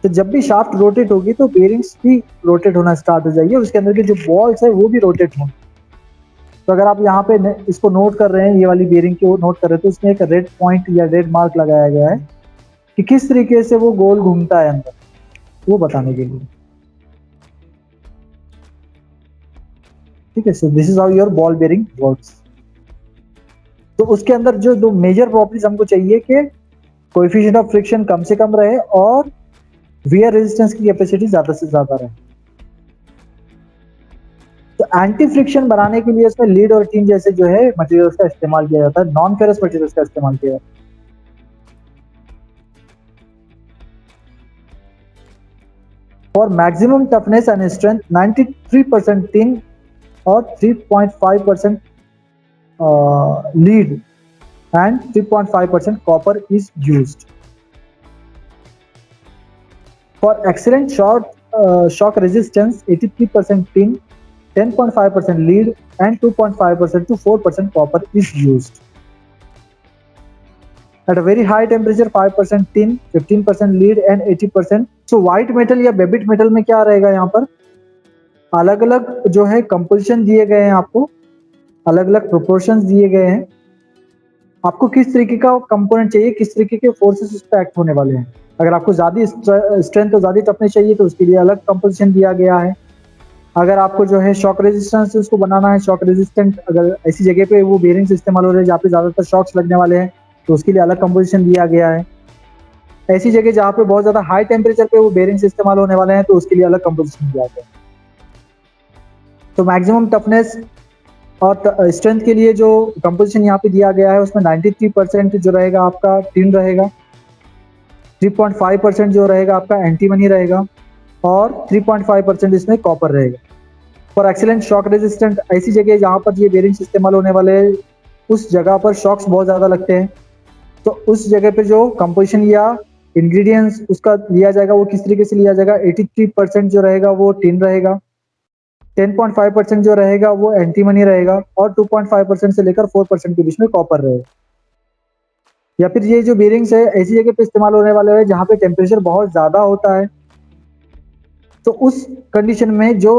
तो जब भी शाफ्ट रोटेट होगी तो बेरिंग्स भी रोटेट होना स्टार्ट हो जाएगी, उसके अंदर के जो बॉल्स है वो भी रोटेट होंगे। तो अगर आप यहाँ पे इसको नोट कर रहे हैं, ये वाली बेरिंग को नोट कर रहे हैं, तो इसमें एक रेड पॉइंट या रेड मार्क लगाया गया है कि किस तरीके से वो गोल घूमता है अंदर, वो बताने के लिए। ठीक है, so this is how your ball bearing works. तो उसके अंदर जो दो मेजर प्रॉपर्टीज हमको चाहिए कि कोएफिशिएंट ऑफ फ्रिक्शन कम से कम रहे और वियर रेजिस्टेंस की कैपेसिटी ज्यादा से ज्यादा रहे। तो एंटी फ्रिक्शन बनाने के लिए इसमें लीड और टीन जैसे जो है मटेरियल्स का इस्तेमाल किया जाता है, नॉन फेरस मटेरियल्स का इस्तेमाल किया जाता है। For maximum toughness and strength 93% tin और 3.5% lead and 3.5% copper is used. For excellent shock resistance, 83% tin, 10.5% lead and 2.5% to 4% copper is used. At a very high temperature, 5% tin, 15% lead and 80%. So white metal या Babbitt metal में क्या रहेगा? यहाँ पर अलग अलग जो है कंपोजिशन दिए गए हैं आपको, अलग अलग प्रोपोर्शंस दिए गए हैं। आपको किस तरीके का कंपोनेंट चाहिए, किस तरीके के फोर्सेस उस पे एक्ट होने वाले हैं। अगर आपको ज़्यादा स्ट्रेंथ और ज़्यादा टफनेस चाहिए तो उसके लिए अलग कंपोजिशन दिया गया है। अगर आपको जो है शॉक रेजिस्टेंस उसको बनाना है, शॉक रेजिस्टेंट, अगर ऐसी जगह पे वो बेरिंग्स इस्तेमाल हो रहे हैं जहाँ पे ज़्यादातर शॉक्स लगने वाले हैं तो उसके लिए अलग कंपोजिशन दिया गया है। ऐसी जगह जहाँ पे बहुत ज़्यादा हाई टेम्परेचर पे वो बेरिंग्स इस्तेमाल होने वाले हैं तो उसके लिए अलग कंपोजिशन दिया गया है। तो मैक्सिमम टफनेस और स्ट्रेंथ के लिए जो कंपोजिशन यहाँ पे दिया गया है उसमें 93% जो रहेगा आपका टिन रहेगा, 3.5% जो रहेगा आपका एंटीमनी रहेगा और 3.5% इसमें कॉपर रहेगा। फॉर एक्सीलेंट शॉक रेजिस्टेंट, ऐसी जगह जहाँ पर ये बेरिंग्स इस्तेमाल होने वाले हैं उस जगह पर शॉक्स बहुत ज़्यादा लगते हैं, तो उस जगह पे जो कंपोजिशन या इंग्रेडिएंट्स उसका लिया जाएगा वो किस तरीके से लिया जाएगा। 83% जो रहेगा वो टिन रहेगा, 10.5% जो रहेगा वो एंटीमनी रहेगा और 2.5% से लेकर 4% के बीच में कॉपर रहेगा। या फिर ये जो बेरिंग्स है ऐसी जगह पे इस्तेमाल होने वाले हैं जहाँ पे टेम्परेचर बहुत ज़्यादा होता है, तो उस कंडीशन में जो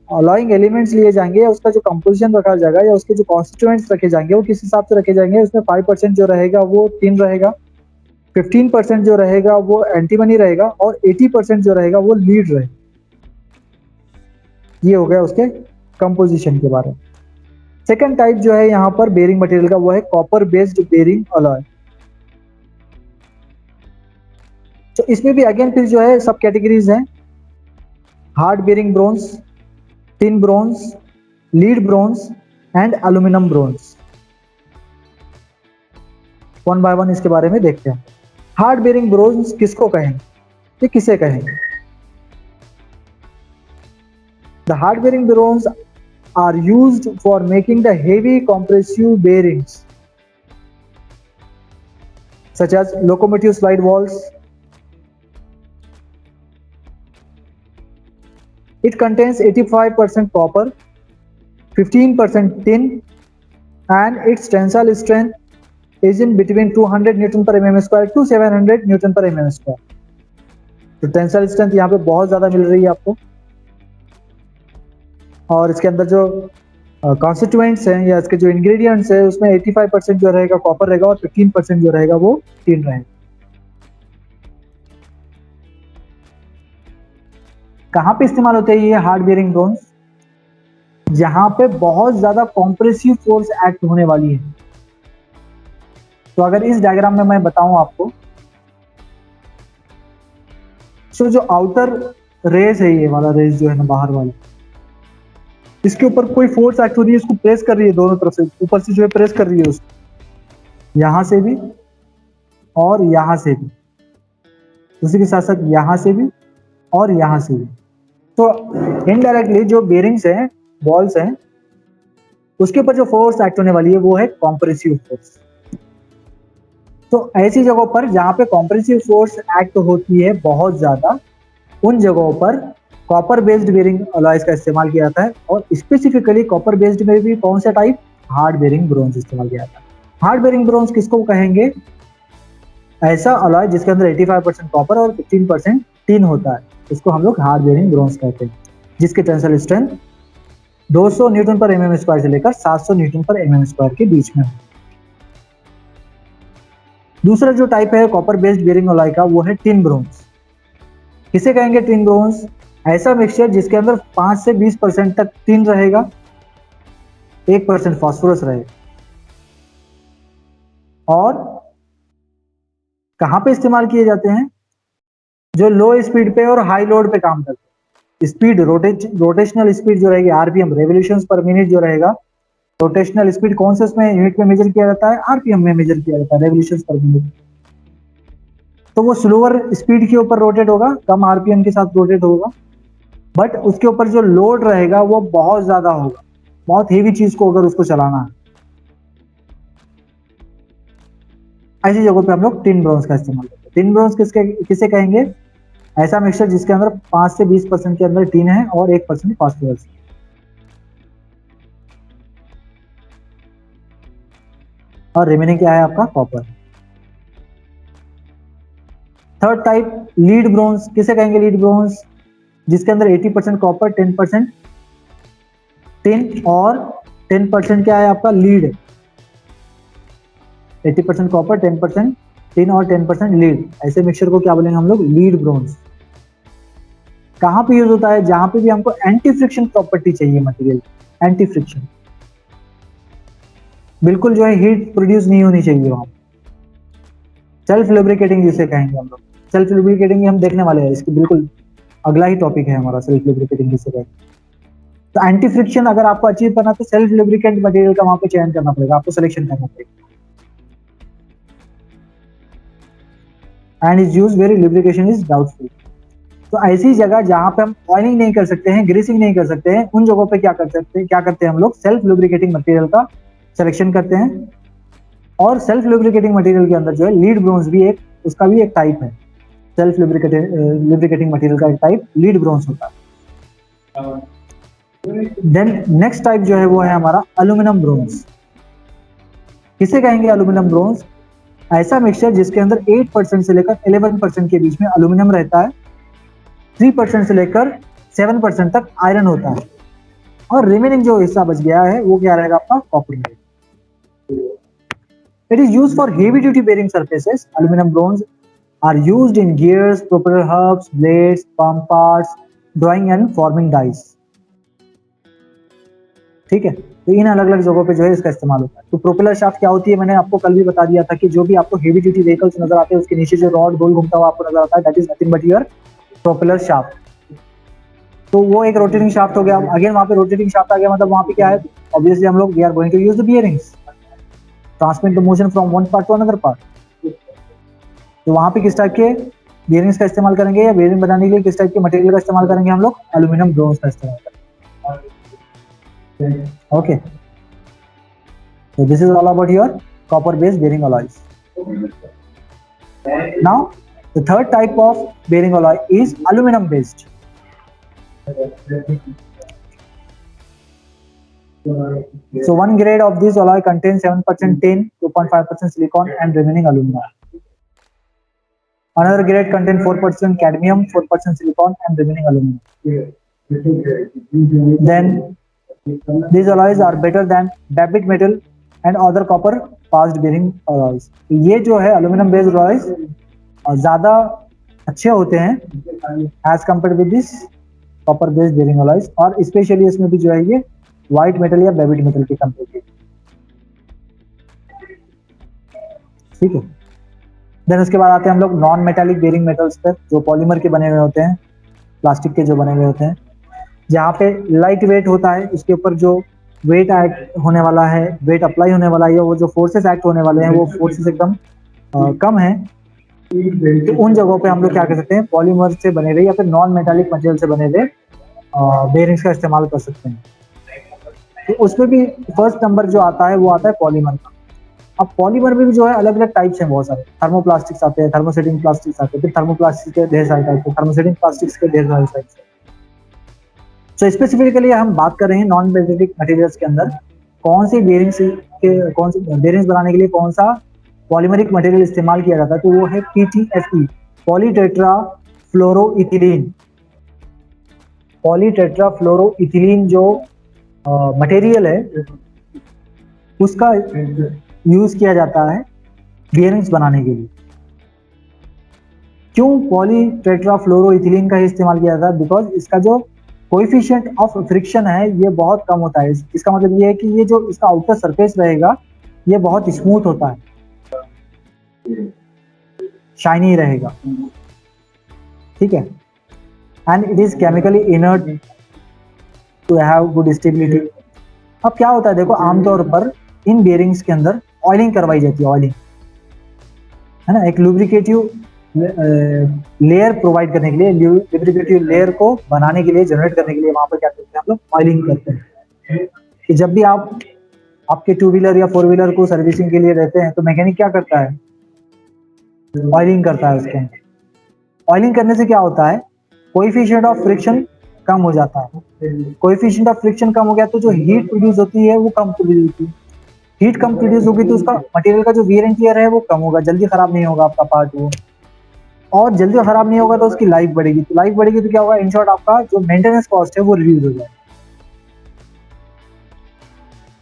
अलॉइंग एलिमेंट्स लिए जाएंगे या उसका जो कंपोजिशन रखा जाएगा या उसके जो कॉन्स्टिट्यूएंट्स रखे जाएंगे वो किस हिसाब से रखे जाएंगे। उसमें 5% जो रहेगा वो टिन रहेगा, 15% जो रहेगा वो एंटीमनी रहेगा और 80% जो रहेगा वो लीड रहेगा। ये हो गया उसके कंपोजिशन के बारे में। सेकंड टाइप जो है यहाँ पर बेरिंग मटेरियल का वो है कॉपर बेस्ड बेरिंग अलॉय। तो इसमें भी अगेन फिर जो है सब कैटेगरीज हैं, hard bearing bronze, tin bronze, lead bronze and aluminium bronze. One by one इसके बारे में देखते हैं। हार्ड बेरिंग ब्रोंज किसको कहेंगे, ये किसे कहेंगे। The hard bearing bronze are used for making the heavy compressive bearings such as locomotive slide walls. It contains 85% copper, 15% tin and its tensile strength is in between 200 Newton per mm square to 700 Newton per mm square. तो tensile strength यहाँ पे बहुत ज़्यादा मिल रही है आपको। और इसके अंदर जो कॉन्स्टिट्यूएंट्स हैं या इसके जो इंग्रेडिएंट्स है उसमें 85% जो रहेगा कॉपर रहेगा और 15% जो रहेगा वो टिन रहेगा। कहाँ पे इस्तेमाल होते हैं ये हार्ड बेरिंग ब्रोंज, जहां पे बहुत ज्यादा कॉम्प्रेसिव फोर्स एक्ट होने वाली है। तो अगर इस डायग्राम में मैं बताऊं आपको, तो जो आउटर रेस है, ये वाला रेस जो है ना बाहर वाला, इसके ऊपर कोई फोर्स एक्ट हो रही है, इसको प्रेस कर रही है दोनों तरफ से, ऊपर से जो है प्रेस कर रही है उसको, यहां से भी और यहां से भी, उसी के साथ साथ यहां से भी और यहां से भी। तो इनडायरेक्टली जो बेरिंग्स हैं, बॉल्स हैं, उसके ऊपर जो फोर्स एक्ट होने वाली है वो है कॉम्प्रेसिव फोर्स। तो ऐसी जगहों पर जहां पे कॉम्प्रेसिव फोर्स एक्ट होती है बहुत ज्यादा, उन जगहों पर कॉपर बेस्ड बेरिंग अलॉयज का इस्तेमाल किया जाता है। और स्पेसिफिकली कॉपर बेस्ड में भी कौन सा टाइप, हार्ड बेरिंग ब्रोंज इस्तेमाल किया जाता है। हार्ड बेरिंग ब्रोंज किसको कहेंगे, ऐसा अलॉय जिसके अंदर 85% कॉपर और 15% टिन होता है, इसको हम लोग हार्ड बेरिंग ब्रोंज कहते हैं, जिसके टेंसाइल स्ट्रेंथ 200 न्यूटन पर एमएम स्क्वायर से लेकर 700 न्यूटन पर एमएम स्क्वायर के बीच में। दूसरा जो टाइप है कॉपर बेस्ड बेरिंग अलॉय का वो है टिन ब्रोंज। किसे कहेंगे टिन ब्रोंज, ऐसा मिक्सचर जिसके अंदर 5 से 20% तक टिन रहेगा, 1% फास्फोरस रहेगा। और कहां पे इस्तेमाल किए जाते हैं, जो लो स्पीड पे और हाई लोड पे काम करते हैं। स्पीड रोटेशनल स्पीड जो रहेगी, आरपीएम रेवोल्यूशंस पर मिनट जो रहेगा, रोटेशनल स्पीड कौन से उसमें यूनिट में मेजर किया जाता है, आरपीएम में मेजर किया जाता है, रेवोल्यूशंस पर मिनट। तो वो स्लोअर स्पीड के ऊपर रोटेट होगा, कम आरपीएम के साथ रोटेट होगा, बट उसके ऊपर जो लोड रहेगा वो बहुत ज्यादा होगा, बहुत हेवी चीज को अगर उसको चलाना है। ऐसी जगहों पे हम लोग टिन ब्रोंज का इस्तेमाल करते हैं। टिन ब्रोंज किसे कहेंगे, ऐसा मिक्सचर जिसके अंदर 5 से 20% के अंदर टिन है और 1% फास्फोरस। और रिमेनिंग क्या है आपका copper. Third type lead bronze, किसे कहेंगे लीड ब्रोंज, जिसके अंदर 80% कॉपर, 10% टिन और 10% क्या है आपका लीड। 80% कॉपर, 10% टिन और 10% लीड, ऐसे मिक्सचर को क्या बोलेंगे हम लोग? Lead bronze. कहाँ पे यूज होता है? जहां पे भी हमको एंटी फ्रिक्शन प्रॉपर्टी चाहिए मटेरियल, एंटी फ्रिक्शन, बिल्कुल जो है हीट प्रोड्यूस नहीं होनी चाहिए वहां। सेल्फ लुब्रिकेटिंग जिसे कहेंगे हम लोग, सेल्फ लुब्रिकेटिंग हम देखने वाले हैं, इसकी बिल्कुल अगला ही टॉपिक है हमारा, सेल्फ लुब्रिकेटिंग जिसे कहेंगे। तो एंटी फ्रिक्शन अगर आपको अचीव करना तो सेल्फ लुब्रिकेंट मटेरियल का वहां पे चयन करना पड़ेगा, आपको सिलेक्शन करना पड़ेगा। And is use very lubrication is doubtful. तो ऐसी जगह जहां पे हम ऑयलिंग नहीं कर सकते हैं, ग्रीसिंग नहीं कर सकते हैं, उन जगहों पे क्या करते हैं हम लोग? सेल्फ लुब्रिकेटिंग मटेरियल का सिलेक्शन करते हैं। और सेल्फ लुब्रिकेटिंग मटेरियल के अंदर जो है लीड ब्रोंज भी एक, उसका भी एक टाइप है। सेल्फ लुब्रिकेटिंग मटेरियल का एक टाइप लीड ब्रोंज होता है। देन नेक्स्ट टाइप जो है वो है हमारा एल्यूमिनियम ब्रोंज। किसे कहेंगे एल्यूमिनियम ब्रोंज? ऐसा मिक्सचर जिसके अंदर 8% से लेकर 11% के बीच में एल्यूमिनियम रहता है, 3% से लेकर 7% तक आयरन होता है, और रिमेनिंग जो हिस्सा बच गया है वो क्या रहेगा? आपका कॉपर रहेगा। It is used for heavy duty bearing surfaces. Aluminium bronze are used in gears, propeller hubs, blades, pump parts, drawing and forming dies. ठीक है, तो इन अलग अलग जगहों पे जो है इसका इस्तेमाल होता है। तो प्रोपेलर शाफ्ट क्या होती है? मैंने आपको कल भी बता दिया था कि जो भी आपको हेवी ड्यूटी व्हीकल्स नजर आते हैं उसके नीचे जो रॉड गोल घूमता हुआ आपको नजर आता है, that is nothing but your propeller shaft. तो वो एक रोटेटिंग शाफ्ट हो गया। अगेन वहां पे रोटेटिंग शाफ्ट आ गया, मतलब वहां पे क्या है? ऑब्वियसली हम लोग we are going to use the bearings, transmit the motion from one part to another part. तो वहां पे किस टाइप के बियरिंग्स का इस्तेमाल करेंगे, या बियरिंग बनाने के लिए किस टाइप के मटेरियल का इस्तेमाल करेंगे हम लोग? एल्यूमिनियम ब्रोंज का इस्तेमाल करेंगे। Okay, so this is all about your copper based bearing alloys. Now the third type of bearing alloy is aluminum based. So one grade of this alloy contains 7% tin, 2.5% silicon and remaining aluminum. Another grade contains 4% cadmium, 4% silicon and remaining aluminum. Then these alloys are better than debit metal and other copper passed bearing alloys. ये जो है aluminum based alloys ज़्यादा अच्छे होते हैं as compared with this copper based bearing alloys, और specially इसमें भी जो है ये white metal या debit metal के कंपेयर। ठीक है, देन उसके बाद आते हैं हम लोग नॉन मेटालिक बेरिंग मेटल्स पर, जो पॉलीमर के बने हुए होते हैं, प्लास्टिक के जो बने हुए होते हैं, जहाँ पे लाइट वेट होता है, उसके ऊपर जो वेट एक्ट होने वाला है, वेट अप्लाई होने वाला है, वो जो फोर्सेस एक्ट होने वाले हैं वो फोर्सेस एकदम कम है। तो उन जगहों पे हम लोग क्या कर सकते हैं? पॉलीमर से बने हुए या फिर नॉन मेटालिक मटेरियल से बने हुए बेरिंग्स का इस्तेमाल कर सकते हैं। तो उसमें भी फर्स्ट नंबर जो आता है वो आता है पॉलीमर का। अब पॉलीमर में भी जो है अलग अलग टाइप्स हैं, बहुत सारे थर्मोप्लास्टिक्स आते हैं, थर्मोसेटिंग प्लास्टिक्स आते हैं, फिर थर्मोप्लास्टिक के ढेर सारे टाइप्स, थर्मोसेटिंग प्लास्टिक्स के ढेर सारे टाइप्स। तो स्पेसिफिकली हम बात कर रहे हैं नॉन मेटालिक मटेरियल्स के अंदर कौन से बेरिंग्स बनाने के लिए कौन सा पॉलीमरिक मटेरियल इस्तेमाल किया जाता है, तो वो है PTFE, पॉलीटेट्रा फ्लोरोइथिलीन। पॉलीटेट्रा फ्लोरोइथिलीन जो मटेरियल है उसका यूज किया जाता है बियरिंग्स बनाने के लिए। क्यों पॉलीटेट्रा फ्लोरोइथिलीन का ही इस्तेमाल किया जाता है? बिकॉज इसका जो कोएफिशिएंट ऑफ फ्रिक्शन है ये बहुत कम होता है। इसका मतलब ये है कि ये जो इसका आउटर सरफेस रहेगा ये बहुत स्मूथ होता है, शाइनी रहेगा। ठीक है, and it is chemically inert to have good stability. अब क्या होता है देखो, आमतौर पर इन बेयरिंग्स के अंदर ऑयलिंग करवाई जाती है, ऑयलिंग है ना, एक लुब्रिकेटिव लेयर प्रोवाइड करने के लिए, लुब्रिकेटिव लेयर को बनाने के लिए, जनरेट करने के लिए वहां पर क्या करते हैं हम लोग? ऑयलिंग करते हैं। कि जब भी आप आपके 2 व्हीलर या 4 व्हीलर को सर्विसिंग के लिए रहते हैं तो मैकेनिक क्या करता है? ऑयलिंग करता है उसके अंदर। ऑयलिंग करने से क्या होता है? कोएफिशिएंट ऑफ फ्रिक्शन कम हो जाता है। कोएफिशिएंट ऑफ फ्रिक्शन कम हो गया तो जो हीट प्रोड्यूस होती है वो कम प्रोड्यूस होती है। हीट कम प्रोड्यूस होगी तो उसका मटेरियल का जो वियर एंड टियर है वो कम होगा, जल्दी खराब नहीं होगा आपका पार्ट वो, और जल्दी खराब नहीं होगा तो उसकी लाइफ बढ़ेगी। तो लाइफ बढ़ेगी तो क्या होगा? इन शॉर्ट आपका जो मेंटेनेंस कॉस्ट है वो रिड्यूस हो जाएगा।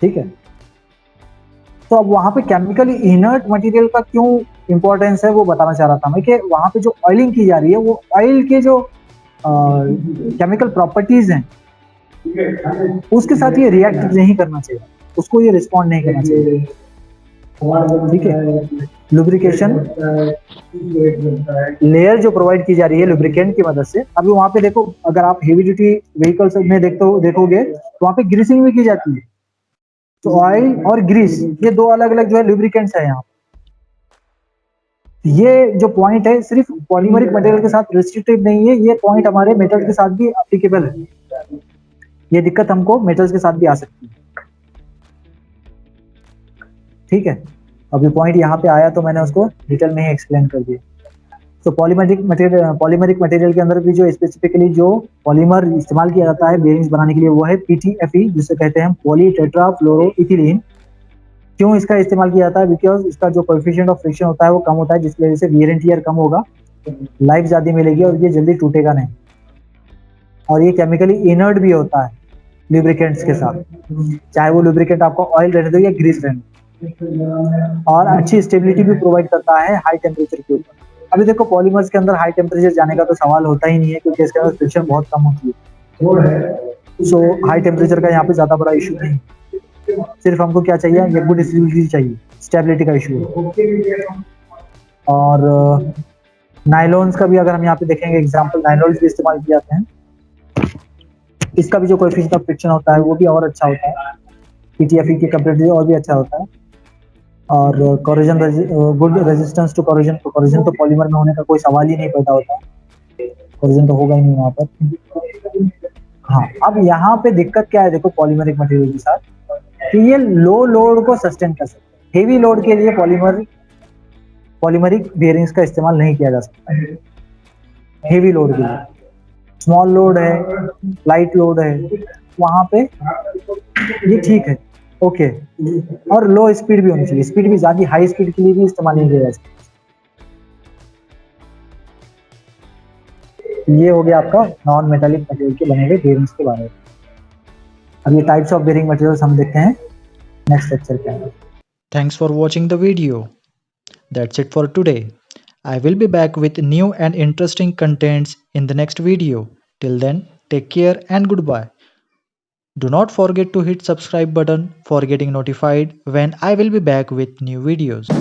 ठीक है, तो अब वहाँ पे केमिकली इनर्ट मटेरियल का क्यों इंपॉर्टेंस है वो बताना चाह रहा था मैं, कि वहाँ पे जो ऑयलिंग की जा रही है वो ऑयल के जो केमिकल प्रॉपर्टीज हैं उसके साथ ये रिएक्ट नहीं करना चाहिए, उसको ये रिस्पॉन्ड नहीं करना चाहिए। ठीक है, लुब्रिकेशन लेयर जो प्रोवाइड की जा रही है लुब्रिकेंट की मदद से, अभी वहां पे देखो अगर आप हेवी ड्यूटी व्हीकल्स में देखोगे तो वहां पे ग्रीसिंग भी की जाती है। तो ऑयल और ग्रीस ये दो अलग अलग जो है लुब्रिकेंट्स है यहाँ। ये जो पॉइंट है सिर्फ पॉलीमरिक मटेरियल के साथ रिस्ट्रिक्टेड नहीं है, ये पॉइंट हमारे मेटल्स के साथ भी एप्लीकेबल है। ये दिक्कत हमको मेटल्स के साथ भी आ सकती है। ठीक है, अभी पॉइंट यहाँ पे आया तो मैंने उसको डिटेल में ही एक्सप्लेन कर दिया। तो पॉलीमरिक मटेरियल के अंदर भी जो स्पेसिफिकली जो पॉलीमर इस्तेमाल किया जाता है बेयरिंग्स बनाने के लिए वो है पीटीएफई, जिसे कहते हैं पॉली टेट्रा फ्लोरोइथिलीन। क्यों इसका इस्तेमाल किया जाता है? बिकॉज इसका जो कोएफिशिएंट ऑफ फ्रिक्शन होता है वो कम होता है, जिसकी वजह से वियर एंड टियर कम होगा, लाइफ ज्यादा मिलेगी और ये जल्दी टूटेगा नहीं। और ये केमिकली इनर्ट भी होता है लुब्रिकेंट्स के साथ, चाहे वो लुब्रिकेंट आपको ऑयल रहने दो या ग्रीस रहने दो। और अच्छी स्टेबिलिटी भी प्रोवाइड करता है हाई टेम्परेचर के ऊपर। अभी देखो पॉलीमर्स के अंदर हाई टेम्परेचर जाने का तो सवाल होता ही नहीं है, क्योंकि इसके अंदर फ्रिक्शन बहुत कम होती है। सो हाई टेम्परेचर का यहाँ पे ज्यादा बड़ा इशू नहीं, सिर्फ हमको क्या चाहिए, ये गुड स्टेबिलिटी चाहिए, स्टेबिलिटी का इशू है। और नाइलॉन्स का भी अगर हम यहाँ पे देखेंगे एग्जांपल, नाइलॉन्स भी इस्तेमाल किए जाते हैं। इसका भी जो कोएफिशिएंट ऑफ फ्रिक्शन होता है वो भी और अच्छा होता है, पीटीएफई के कंपैरेटिवली और भी अच्छा होता है। और corrosion good resistance to corrosion, तो कोरोजन तो पॉलीमर में होने का कोई सवाल ही नहीं पैदा होता, कोरोजन तो होगा ही नहीं वहाँ पर। हाँ, अब यहाँ पे दिक्कत क्या है देखो पॉलीमरिक मटेरियल के साथ, कि ये लो लोड को सस्टेन कर सकते हैं। हेवी लोड के लिए पॉलीमरिक बेयरिंग्स का इस्तेमाल नहीं किया जा सकता है हेवी लोड के लिए। स्मॉल लोड है, लाइट लोड है, वहां पे ये ठीक है, ओके। और लो स्पीड भी होनी चाहिए, स्पीड भी ज्यादा हाई स्पीड के लिए भी इस्तेमाल नहीं किया जा सकता। ये हो गया आपका नॉन मेटालिक मटेरियल के बने हुए बेयरिंग्स के बारे में। अब ये टाइप्स ऑफ बेयरिंग मटेरियल्स हम देखते हैं नेक्स्ट लेक्चर के अंदर। Thanks for watching the video. That's it for today. I will be back with new and interesting contents in the next video. Till then, take care and goodbye. Do not forget to hit subscribe button for getting notified when I will be back with new videos.